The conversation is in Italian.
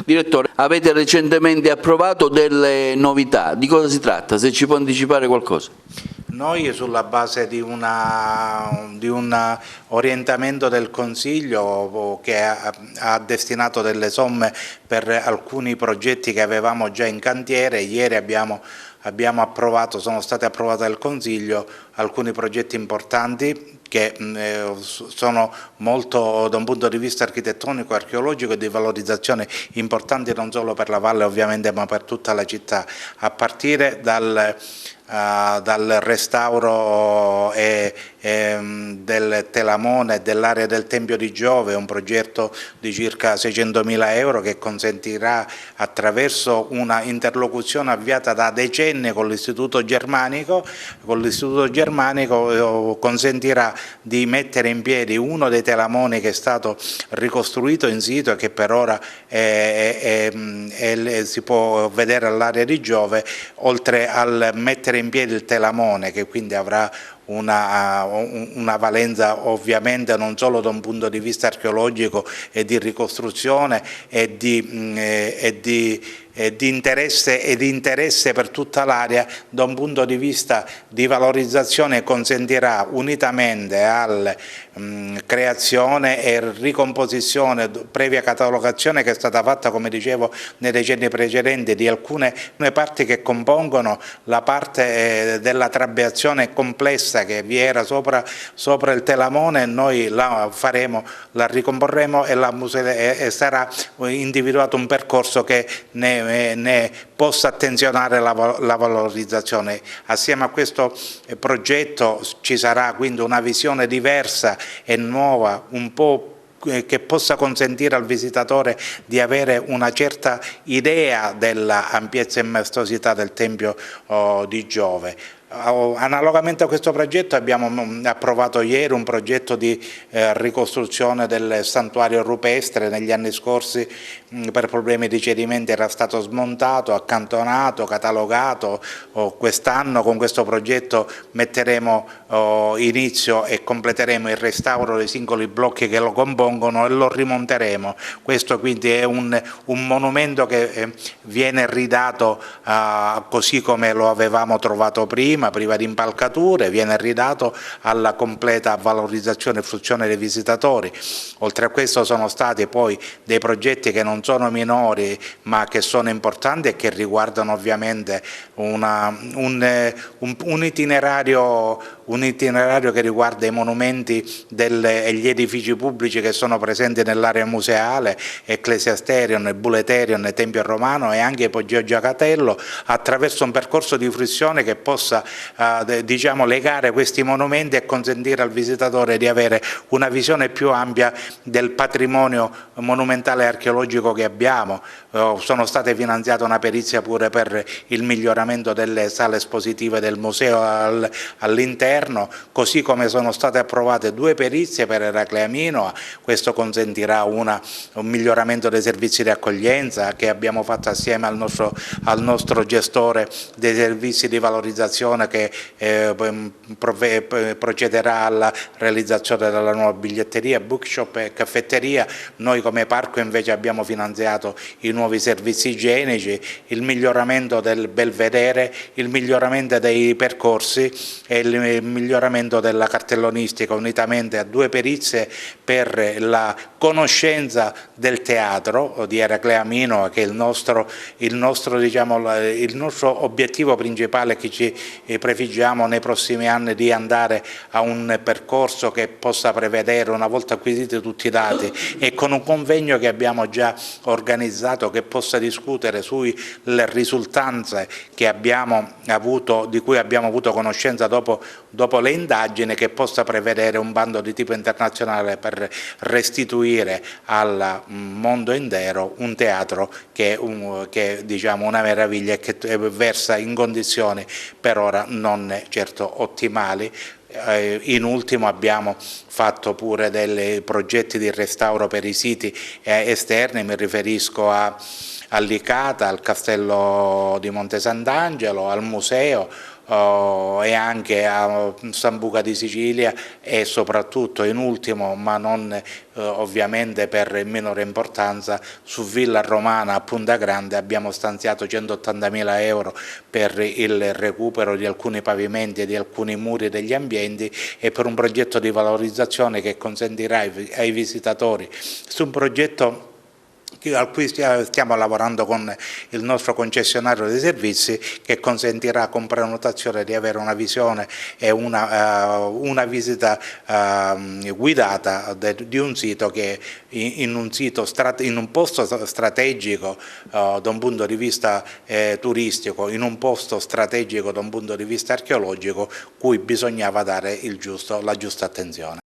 Direttore, avete recentemente approvato delle novità, di cosa si tratta? Se ci può anticipare qualcosa. Noi sulla base di un orientamento del Consiglio che ha destinato delle somme per alcuni progetti che avevamo già in cantiere, ieri abbiamo approvato, sono stati approvati dal Consiglio alcuni progetti importanti che sono molto da un punto di vista architettonico, archeologico e di valorizzazione importanti non solo per la valle ovviamente ma per tutta la città, a partire dal restauro del Telamone e dell'area del Tempio di Giove, un progetto di circa 600.000 euro che consentirà, attraverso una interlocuzione avviata da decenni con l'Istituto Germanico, consentirà di mettere in piedi uno dei telamoni che è stato ricostruito in situ e che per ora si può vedere all'area di Giove, oltre al mettere in piedi il telamone, che quindi avrà una valenza ovviamente non solo da un punto di vista archeologico e di ricostruzione e di interesse per tutta l'area, da un punto di vista di valorizzazione consentirà, unitamente alla creazione e ricomposizione previa catalogazione che è stata fatta, come dicevo, nei decenni precedenti, di alcune parti che compongono la parte della trabeazione complessa che vi era sopra il telamone. Noi la ricomporremo e sarà individuato un percorso che ne possa attenzionare la valorizzazione. Assieme a questo progetto ci sarà quindi una visione diversa e nuova, un po' che possa consentire al visitatore di avere una certa idea dell'ampiezza e maestosità del Tempio di Giove. Analogamente a questo progetto abbiamo approvato ieri un progetto di ricostruzione del santuario rupestre. Negli anni scorsi per problemi di cedimenti era stato smontato, accantonato, catalogato. Quest'anno con questo progetto metteremo inizio e completeremo il restauro dei singoli blocchi che lo compongono e lo rimonteremo. Questo quindi è un monumento che viene ridato così come lo avevamo trovato prima di impalcature, viene ridato alla completa valorizzazione e fruizione dei visitatori. Oltre a questo sono stati poi dei progetti che non sono minori ma che sono importanti e che riguardano ovviamente un itinerario che riguarda i monumenti e gli edifici pubblici che sono presenti nell'area museale, Ecclesiasterion, Buleterion, Tempio Romano e anche Ipogeo Giacatello, attraverso un percorso di fruizione che possa legare questi monumenti e consentire al visitatore di avere una visione più ampia del patrimonio monumentale e archeologico che abbiamo. Sono state finanziate una perizia pure per il miglioramento delle sale espositive del museo all'interno, così come sono state approvate 2 perizie per Eraclea Minoa. Questo consentirà un miglioramento dei servizi di accoglienza che abbiamo fatto assieme al nostro gestore dei servizi di valorizzazione, che procederà alla realizzazione della nuova biglietteria, bookshop e caffetteria. Noi come parco invece abbiamo finanziato i nuovi servizi igienici, il miglioramento del belvedere, il miglioramento dei percorsi e il miglioramento della cartellonistica, unitamente a 2 perizie per la conoscenza del teatro di Eraclea Minoa, che è il nostro obiettivo principale, che ci prefiggiamo nei prossimi anni di andare a un percorso che possa prevedere, una volta acquisiti tutti i dati e con un convegno che abbiamo già organizzato, che possa discutere sulle risultanze che di cui abbiamo avuto conoscenza dopo le indagini, che possa prevedere un bando di tipo internazionale per restituire al mondo intero un teatro che è una meraviglia e che versa in condizioni per ora non certo ottimali. In ultimo abbiamo fatto pure dei progetti di restauro per i siti esterni, mi riferisco a Licata, al Castello di Monte Sant'Angelo, al museo, e anche a Sambuca di Sicilia e soprattutto in ultimo, ma non ovviamente per minore importanza, su Villa Romana a Punta Grande abbiamo stanziato 180.000 euro per il recupero di alcuni pavimenti e di alcuni muri degli ambienti e per un progetto di valorizzazione che consentirà ai visitatori, su un progetto a cui stiamo lavorando con il nostro concessionario dei servizi, che consentirà con prenotazione di avere una visione e una visita guidata di un sito che in un posto strategico da un punto di vista turistico, in un posto strategico da un punto di vista archeologico, cui bisognava dare la giusta attenzione.